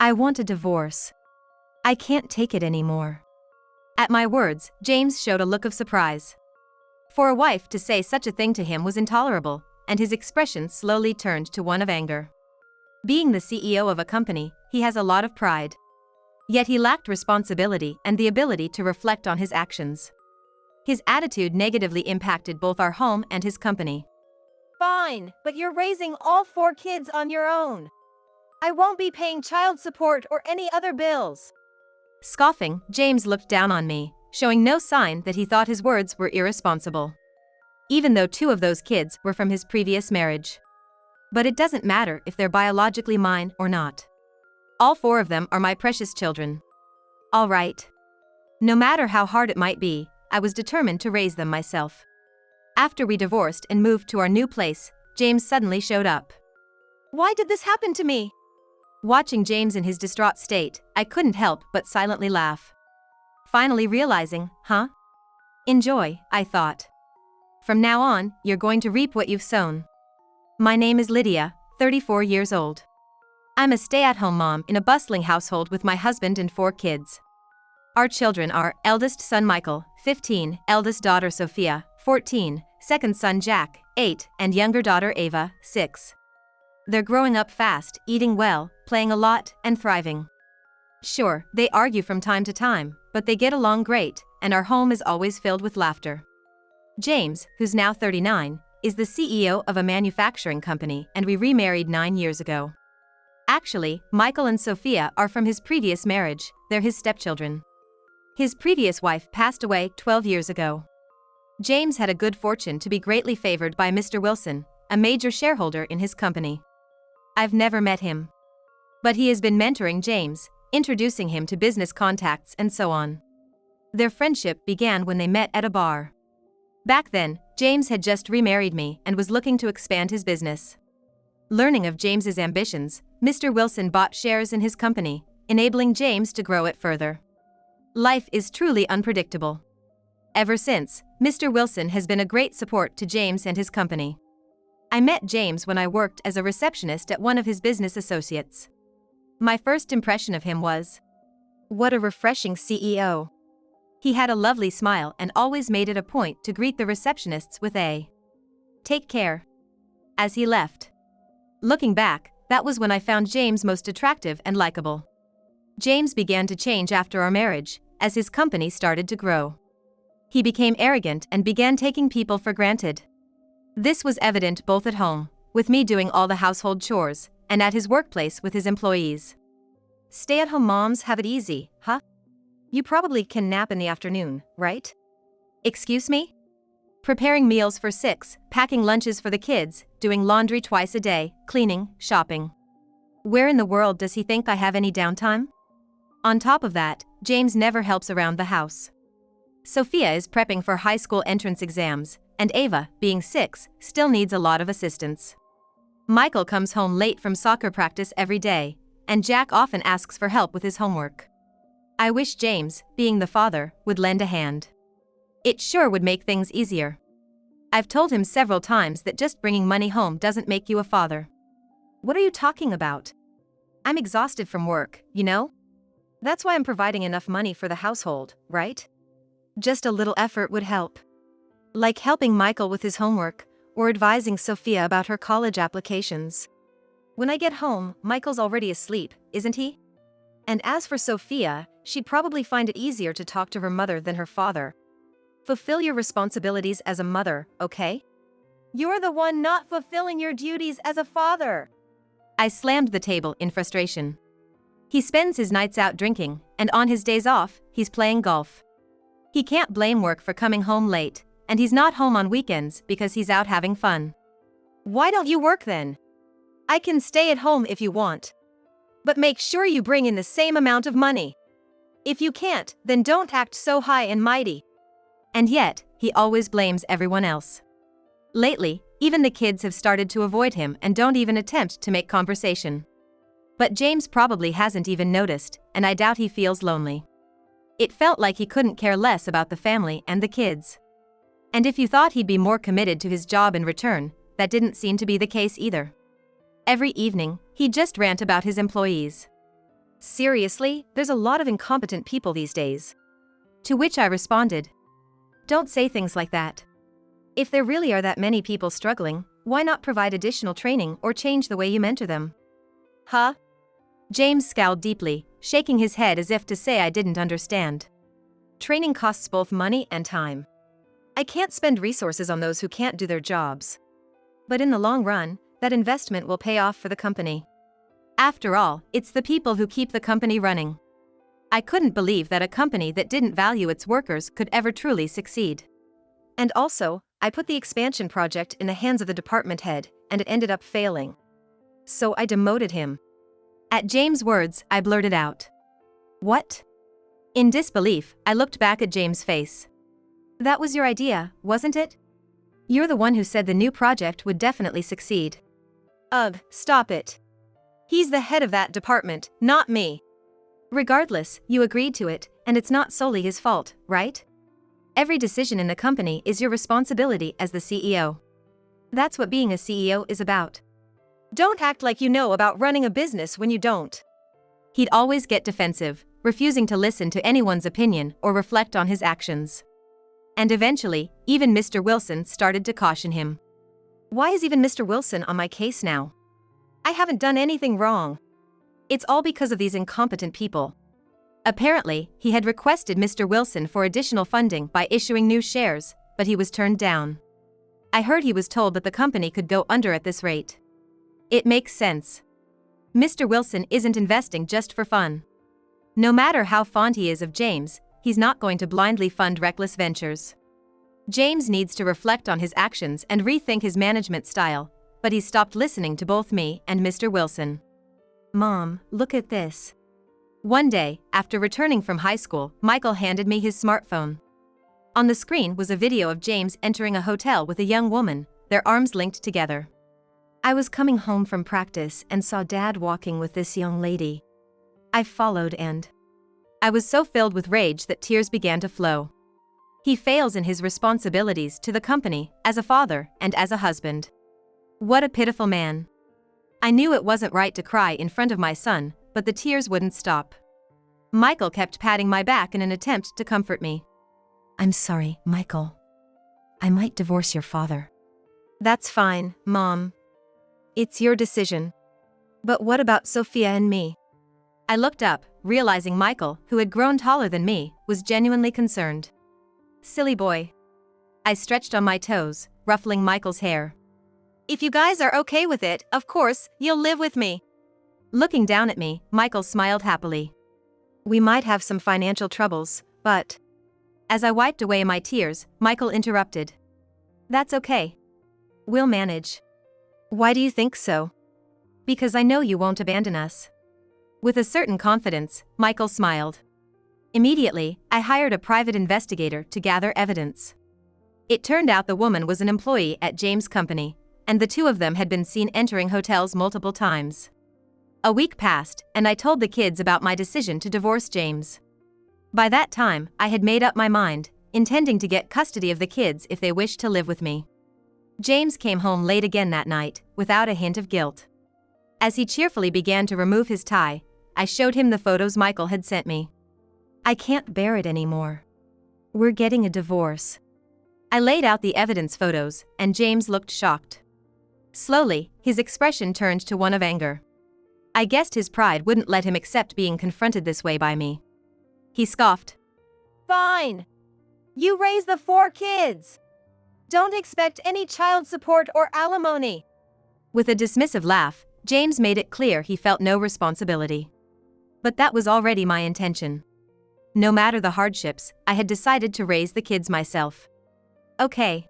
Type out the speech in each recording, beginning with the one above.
I want a divorce. I can't take it anymore. At my words, James showed a look of surprise. For a wife to say such a thing to him was intolerable, and his expression slowly turned to one of anger. Being the CEO of a company, he has a lot of pride. Yet he lacked responsibility and the ability to reflect on his actions. His attitude negatively impacted both our home and his company. Fine, but you're raising all 4 kids on your own. I won't be paying child support or any other bills. Scoffing, James looked down on me, showing no sign that he thought his words were irresponsible. Even though 2 of those kids were from his previous marriage. But it doesn't matter if they're biologically mine or not. All 4 of them are my precious children. All right. No matter how hard it might be, I was determined to raise them myself. After we divorced and moved to our new place, James suddenly showed up. Why did this happen to me? Watching James in his distraught state, I couldn't help but silently laugh. Finally realizing, Enjoy, I thought. From now on, you're going to reap what you've sown. My name is Lydia, 34 years old. I'm a stay-at-home mom in a bustling household with my husband and 4 kids. Our children are eldest son Michael, 15, eldest daughter Sophia, 14, second son Jack, 8, and younger daughter Ava, 6. They're growing up fast, eating well, playing a lot, and thriving. Sure, they argue from time to time, but they get along great, and our home is always filled with laughter. James, who's now 39, is the CEO of a manufacturing company, and we remarried 9 years ago. Actually, Michael and Sophia are from his previous marriage, they're his stepchildren. His previous wife passed away 12 years ago. James had a good fortune to be greatly favored by Mr. Wilson, a major shareholder in his company. I've never met him. But he has been mentoring James, introducing him to business contacts and so on. Their friendship began when they met at a bar. Back then, James had just remarried me and was looking to expand his business. Learning of James's ambitions, Mr. Wilson bought shares in his company, enabling James to grow it further. Life is truly unpredictable. Ever since, Mr. Wilson has been a great support to James and his company. I met James when I worked as a receptionist at one of his business associates. My first impression of him was, what a refreshing CEO. He had a lovely smile and always made it a point to greet the receptionists with a "Take care" as he left. Looking back, that was when I found James most attractive and likable. James began to change after our marriage, as his company started to grow. He became arrogant and began taking people for granted. This was evident both at home, with me doing all the household chores, and at his workplace with his employees. Stay-at-home moms have it easy, huh? You probably can nap in the afternoon, right? Excuse me? Preparing meals for 6, packing lunches for the kids, doing laundry twice a day, cleaning, shopping. Where in the world does he think I have any downtime? On top of that, James never helps around the house. Sophia is prepping for high school entrance exams, and Ava, being 6, still needs a lot of assistance. Michael comes home late from soccer practice every day, and Jack often asks for help with his homework. I wish James, being the father, would lend a hand. It sure would make things easier. I've told him several times that just bringing money home doesn't make you a father. What are you talking about? I'm exhausted from work, you know? That's why I'm providing enough money for the household, right? Just a little effort would help. Like helping Michael with his homework, or advising Sophia about her college applications. When I get home, Michael's already asleep, isn't he? And as for Sophia, she'd probably find it easier to talk to her mother than her father. Fulfill your responsibilities as a mother, okay? You're the one not fulfilling your duties as a father. I slammed the table in frustration. He spends his nights out drinking, and on his days off, he's playing golf. He can't blame work for coming home late, and he's not home on weekends because he's out having fun. Why don't you work then? I can stay at home if you want. But make sure you bring in the same amount of money. If you can't, then don't act so high and mighty. And yet, he always blames everyone else. Lately, even the kids have started to avoid him and don't even attempt to make conversation. But James probably hasn't even noticed, and I doubt he feels lonely. It felt like he couldn't care less about the family and the kids. And if you thought he'd be more committed to his job in return, that didn't seem to be the case either. Every evening, he'd just rant about his employees. Seriously, there's a lot of incompetent people these days. To which I responded, "Don't say things like that. If there really are that many people struggling, why not provide additional training or change the way you mentor them?" Huh? James scowled deeply, shaking his head as if to say I didn't understand. Training costs both money and time. I can't spend resources on those who can't do their jobs. But in the long run, that investment will pay off for the company. After all, it's the people who keep the company running. I couldn't believe that a company that didn't value its workers could ever truly succeed. And also, I put the expansion project in the hands of the department head, and it ended up failing. So I demoted him. At James' words, I blurted out, "What?" In disbelief, I looked back at James' face. "That was your idea, wasn't it? You're the one who said the new project would definitely succeed." "Ugh, stop it. He's the head of that department, not me." "Regardless, you agreed to it, and it's not solely his fault, right? Every decision in the company is your responsibility as the CEO. That's what being a CEO is about. Don't act like you know about running a business when you don't." He'd always get defensive, refusing to listen to anyone's opinion or reflect on his actions. And eventually, even Mr. Wilson started to caution him. "Why is even Mr. Wilson on my case now? I haven't done anything wrong. It's all because of these incompetent people." Apparently, he had requested Mr. Wilson for additional funding by issuing new shares, but he was turned down. I heard he was told that the company could go under at this rate. It makes sense. Mr. Wilson isn't investing just for fun. No matter how fond he is of James, he's not going to blindly fund reckless ventures. James needs to reflect on his actions and rethink his management style, but he stopped listening to both me and Mr. Wilson. "Mom, look at this." One day, after returning from high school, Michael handed me his smartphone. On the screen was a video of James entering a hotel with a young woman, their arms linked together. "I was coming home from practice and saw Dad walking with this young lady. I followed and..." I was so filled with rage that tears began to flow. He fails in his responsibilities to the company, as a father and as a husband. What a pitiful man. I knew it wasn't right to cry in front of my son, but the tears wouldn't stop. Michael kept patting my back in an attempt to comfort me. "I'm sorry, Michael. I might divorce your father." "That's fine, Mom. It's your decision. But what about Sophia and me?" I looked up, realizing Michael, who had grown taller than me, was genuinely concerned. "Silly boy." I stretched on my toes, ruffling Michael's hair. "If you guys are okay with it, of course, you'll live with me." Looking down at me, Michael smiled happily. "We might have some financial troubles, but..." As I wiped away my tears, Michael interrupted. "That's okay. We'll manage." "Why do you think so?" "Because I know you won't abandon us." With a certain confidence, Michael smiled. Immediately, I hired a private investigator to gather evidence. It turned out the woman was an employee at James' company, and the two of them had been seen entering hotels multiple times. A week passed, and I told the kids about my decision to divorce James. By that time, I had made up my mind, intending to get custody of the kids if they wished to live with me. James came home late again that night, without a hint of guilt. As he cheerfully began to remove his tie, I showed him the photos Michael had sent me. "I can't bear it anymore. We're getting a divorce." I laid out the evidence photos, and James looked shocked. Slowly, his expression turned to one of anger. I guessed his pride wouldn't let him accept being confronted this way by me. He scoffed. "Fine. You raise the 4 kids. Don't expect any child support or alimony." With a dismissive laugh, James made it clear he felt no responsibility. But that was already my intention. No matter the hardships, I had decided to raise the kids myself. "Okay."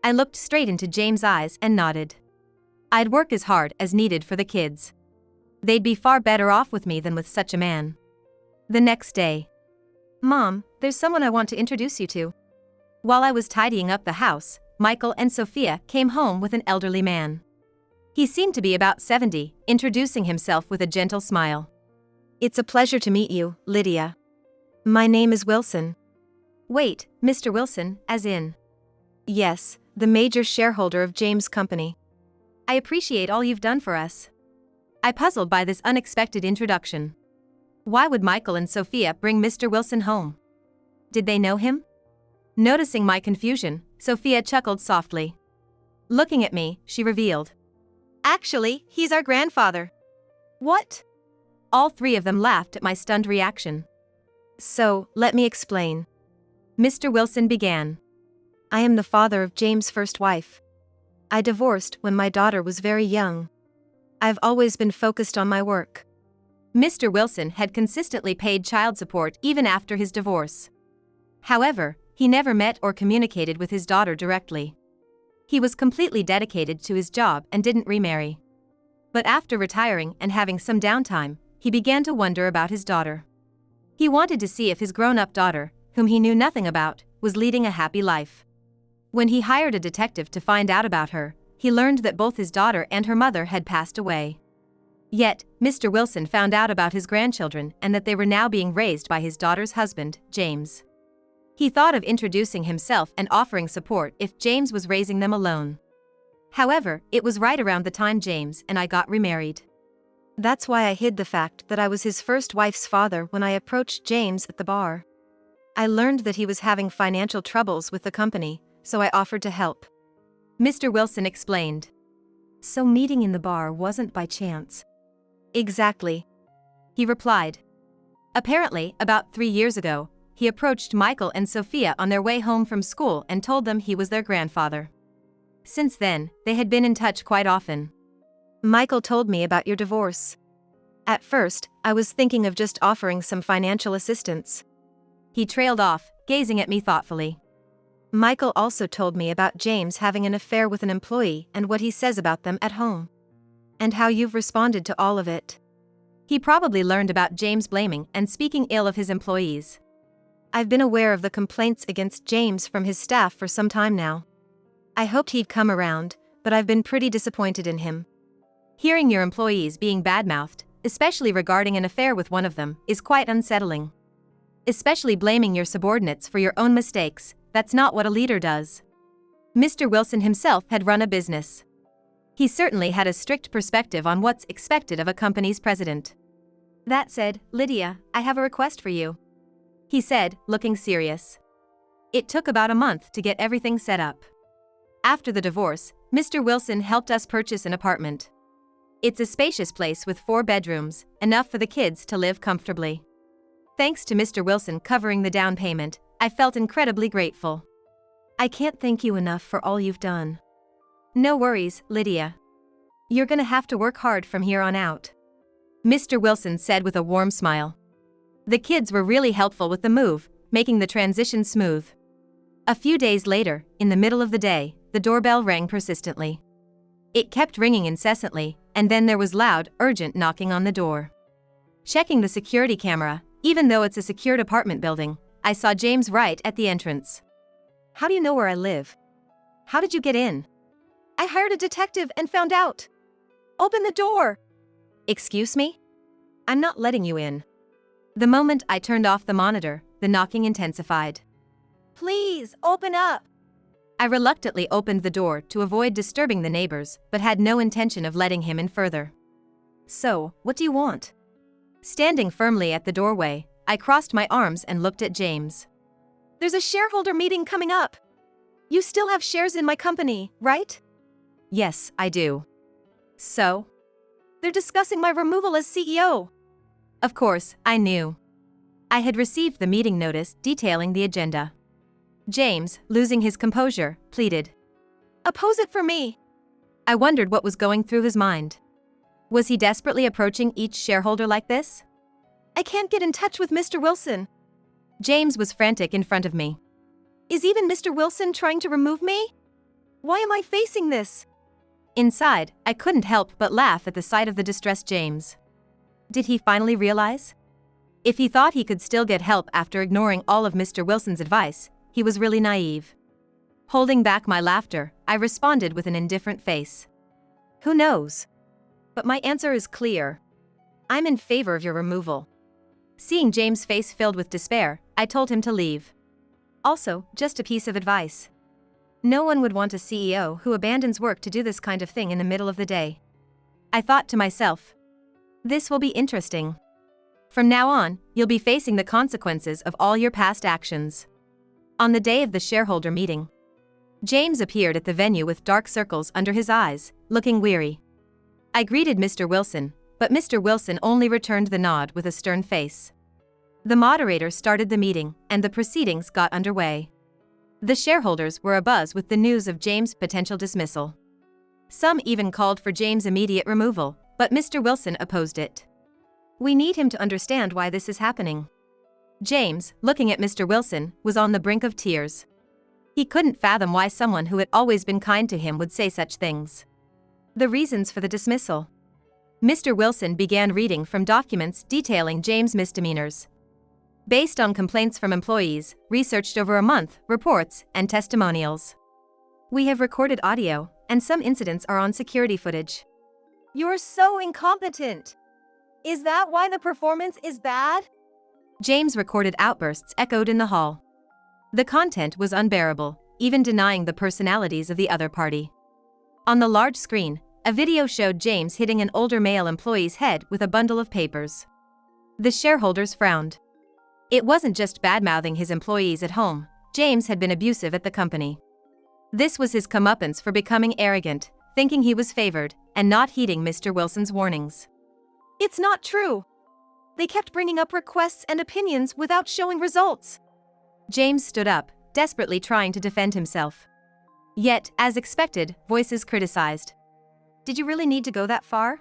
I looked straight into James' eyes and nodded. I'd work as hard as needed for the kids. They'd be far better off with me than with such a man. The next day. "Mom, there's someone I want to introduce you to." While I was tidying up the house, Michael and Sophia came home with an elderly man. He seemed to be about 70, introducing himself with a gentle smile. "It's a pleasure to meet you, Lydia. My name is Wilson." "Wait, Mr. Wilson, as in?" "Yes, the major shareholder of James' company." "I appreciate all you've done for us." I puzzled by this unexpected introduction. why would Michael and Sophia bring Mr. Wilson home? Did they know him? Noticing my confusion, Sophia chuckled softly. Looking at me, she revealed. Actually, he's our grandfather. What? All three of them laughed at my stunned reaction. So, let me explain. Mr. Wilson began. I am the father of James' first wife. I divorced when my daughter was very young. I've always been focused on my work. Mr. Wilson had consistently paid child support even after his divorce. However, he never met or communicated with his daughter directly. He was completely dedicated to his job and didn't remarry. But after retiring and having some downtime, he began to wonder about his daughter. He wanted to see if his grown-up daughter, whom he knew nothing about, was leading a happy life. When he hired a detective to find out about her, he learned that both his daughter and her mother had passed away. Yet, Mr. Wilson found out about his grandchildren and that they were now being raised by his daughter's husband, James. He thought of introducing himself and offering support if James was raising them alone. However, it was right around the time James and I got remarried. That's why I hid the fact that I was his first wife's father when I approached James at the bar. I learned that he was having financial troubles with the company, so I offered to help. Mr. Wilson explained. So meeting in the bar wasn't by chance. Exactly. He replied. Apparently, about 3 years ago, he approached Michael and Sophia on their way home from school and told them he was their grandfather. Since then, they had been in touch quite often. Michael told me about your divorce. At first, I was thinking of just offering some financial assistance. He trailed off, gazing at me thoughtfully. Michael also told me about James having an affair with an employee and what he says about them at home. And how you've responded to all of it. He probably learned about James blaming and speaking ill of his employees. I've been aware of the complaints against James from his staff for some time now. I hoped he'd come around, but I've been pretty disappointed in him. Hearing your employees being badmouthed, especially regarding an affair with one of them, is quite unsettling. Especially blaming your subordinates for your own mistakes, that's not what a leader does. Mr. Wilson himself had run a business. He certainly had a strict perspective on what's expected of a company's president. That said, Lydia, I have a request for you. He said, looking serious. It took about a month to get everything set up. After the divorce, Mr. Wilson helped us purchase an apartment. It's a spacious place with 4 bedrooms, enough for the kids to live comfortably. Thanks to Mr. Wilson covering the down payment, I felt incredibly grateful. I can't thank you enough for all you've done. No worries, Lydia. You're gonna have to work hard from here on out. Mr. Wilson said with a warm smile. The kids were really helpful with the move, making the transition smooth. A few days later, in the middle of the day, the doorbell rang persistently. It kept ringing incessantly, and then there was loud, urgent knocking on the door. Checking the security camera, even though it's a secured apartment building, I saw James right at the entrance. How do you know where I live? How did you get in? I hired a detective and found out. Open the door! Excuse me? I'm not letting you in. The moment I turned off the monitor, the knocking intensified. Please, open up! I reluctantly opened the door to avoid disturbing the neighbors, but had no intention of letting him in further. So, what do you want? Standing firmly at the doorway, I crossed my arms and looked at James. There's a shareholder meeting coming up. You still have shares in my company, right? Yes, I do. So? They're discussing my removal as CEO. Of course, I knew. I had received the meeting notice detailing the agenda. James, losing his composure, pleaded. Oppose it for me. I wondered what was going through his mind. Was he desperately approaching each shareholder like this? I can't get in touch with Mr. Wilson. James was frantic in front of me. Is even Mr. Wilson trying to remove me? Why am I facing this? Inside, I couldn't help but laugh at the sight of the distressed James. Did he finally realize? If he thought he could still get help after ignoring all of Mr. Wilson's advice, he was really naive. Holding back my laughter, I responded with an indifferent face. Who knows? But my answer is clear. I'm in favor of your removal. Seeing James' face filled with despair, I told him to leave. Also, just a piece of advice. No one would want a CEO who abandons work to do this kind of thing in the middle of the day. I thought to myself, this will be interesting. From now on, you'll be facing the consequences of all your past actions. On the day of the shareholder meeting, James appeared at the venue with dark circles under his eyes, looking weary. I greeted Mr. Wilson, but Mr. Wilson only returned the nod with a stern face. The moderator started the meeting, and the proceedings got underway. The shareholders were abuzz with the news of James' potential dismissal. Some even called for James' immediate removal, but Mr. Wilson opposed it. We need him to understand why this is happening. James, looking at Mr. Wilson, was on the brink of tears. He couldn't fathom why someone who had always been kind to him would say such things. The reasons for the dismissal. Mr. Wilson began reading from documents detailing James' misdemeanors. Based on complaints from employees, researched over a month, reports, and testimonials. We have recorded audio, and some incidents are on security footage. You're so incompetent. Is that why the performance is bad? James' recorded outbursts echoed in the hall. The content was unbearable, even denying the personalities of the other party. On the large screen, a video showed James hitting an older male employee's head with a bundle of papers. The shareholders frowned. It wasn't just bad-mouthing his employees at home, James had been abusive at the company. This was his comeuppance for becoming arrogant, thinking he was favored, and not heeding Mr. Wilson's warnings. It's not true. They kept bringing up requests and opinions without showing results. James stood up, desperately trying to defend himself. Yet, as expected, voices criticized. Did you really need to go that far?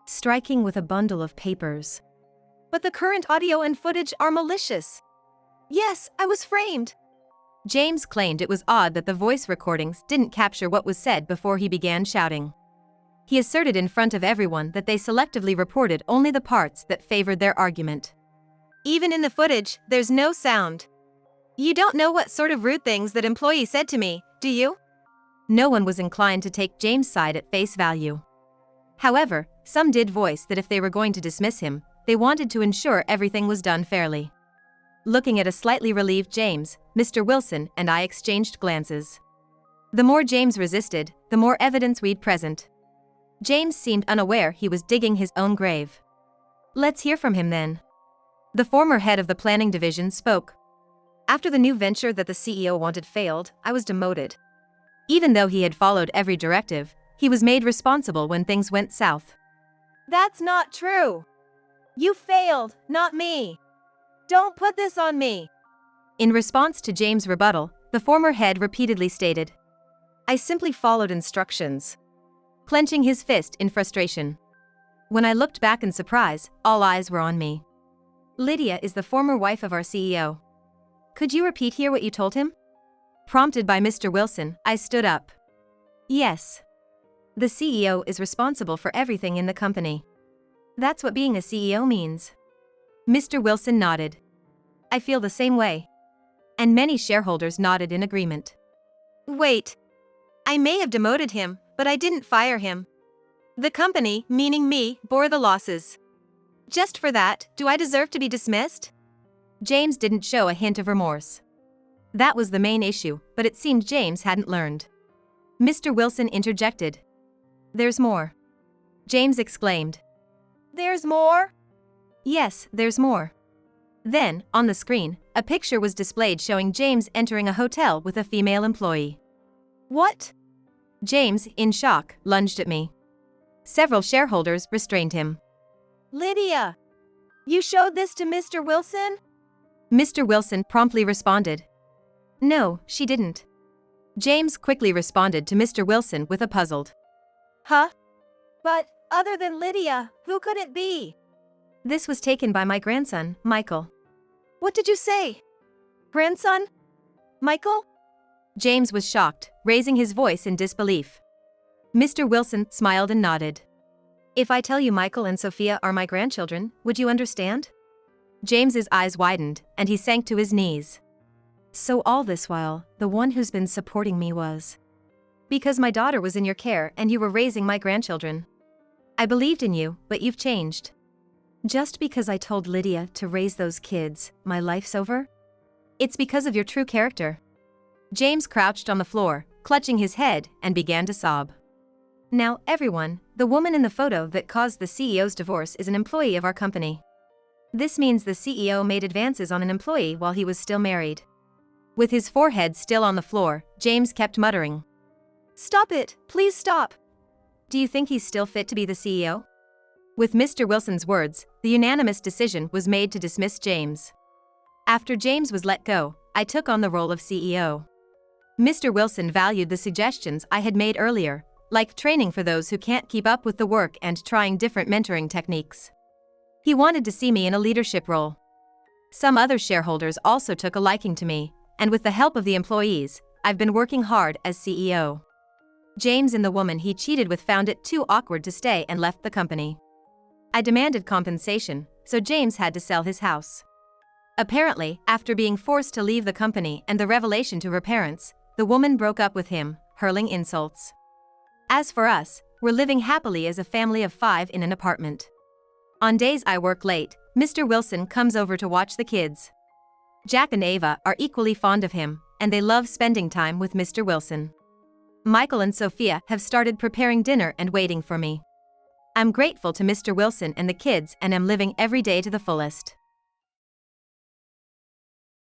Striking with a bundle of papers. But the current audio and footage are malicious. Yes, I was framed. James claimed it was odd that the voice recordings didn't capture what was said before he began shouting. He asserted in front of everyone that they selectively reported only the parts that favored their argument. Even in the footage, there's no sound. You don't know what sort of rude things that employee said to me, do you? No one was inclined to take James' side at face value. However, some did voice that if they were going to dismiss him, they wanted to ensure everything was done fairly. Looking at a slightly relieved James, Mr. Wilson and I exchanged glances. The more James resisted, the more evidence we'd present. James seemed unaware he was digging his own grave. Let's hear from him then. The former head of the planning division spoke. After the new venture that the CEO wanted failed, I was demoted. Even though he had followed every directive, he was made responsible when things went south. That's not true. You failed, not me. Don't put this on me. In response to James' rebuttal, the former head repeatedly stated, I simply followed instructions. Clenching his fist in frustration. When I looked back in surprise, all eyes were on me. Lydia is the former wife of our CEO. Could you repeat here what you told him? Prompted by Mr. Wilson, I stood up. Yes. The CEO is responsible for everything in the company. That's what being a CEO means. Mr. Wilson nodded. I feel the same way. And many shareholders nodded in agreement. Wait. I may have demoted him, but I didn't fire him. The company, meaning me, bore the losses. Just for that, do I deserve to be dismissed? James didn't show a hint of remorse. That was the main issue, but it seemed James hadn't learned. Mr. Wilson interjected. There's more. James exclaimed. There's more? Yes, there's more. Then, on the screen, a picture was displayed showing James entering a hotel with a female employee. What? James, in shock, lunged at me. Several shareholders restrained him. Lydia! You showed this to Mr. Wilson? Mr. Wilson promptly responded. No, she didn't. James quickly responded to Mr. Wilson with a puzzled. Huh? But, other than Lydia, who could it be? This was taken by my grandson, Michael. What did you say? Grandson? Michael? James was shocked, raising his voice in disbelief. Mr. Wilson smiled and nodded. If I tell you Michael and Sophia are my grandchildren, would you understand? James's eyes widened, and he sank to his knees. So all this while, the one who's been supporting me was. Because my daughter was in your care and you were raising my grandchildren. I believed in you, but you've changed. Just because I told Lydia to raise those kids, my life's over? It's because of your true character. James crouched on the floor, clutching his head, and began to sob. Now, everyone, the woman in the photo that caused the CEO's divorce is an employee of our company. This means the CEO made advances on an employee while he was still married. With his forehead still on the floor, James kept muttering. Stop it, please stop. Do you think he's still fit to be the CEO? With Mr. Wilson's words, the unanimous decision was made to dismiss James. After James was let go, I took on the role of CEO. Mr. Wilson valued the suggestions I had made earlier, like training for those who can't keep up with the work and trying different mentoring techniques. He wanted to see me in a leadership role. Some other shareholders also took a liking to me, and with the help of the employees, I've been working hard as CEO. James and the woman he cheated with found it too awkward to stay and left the company. I demanded compensation, so James had to sell his house. Apparently, after being forced to leave the company and the revelation to her parents, the woman broke up with him, hurling insults. As for us, we're living happily as a family of 5 in an apartment. On days I work late, Mr. Wilson comes over to watch the kids. Jack and Ava are equally fond of him, and they love spending time with Mr. Wilson. Michael and Sophia have started preparing dinner and waiting for me. I'm grateful to Mr. Wilson and the kids and am living every day to the fullest.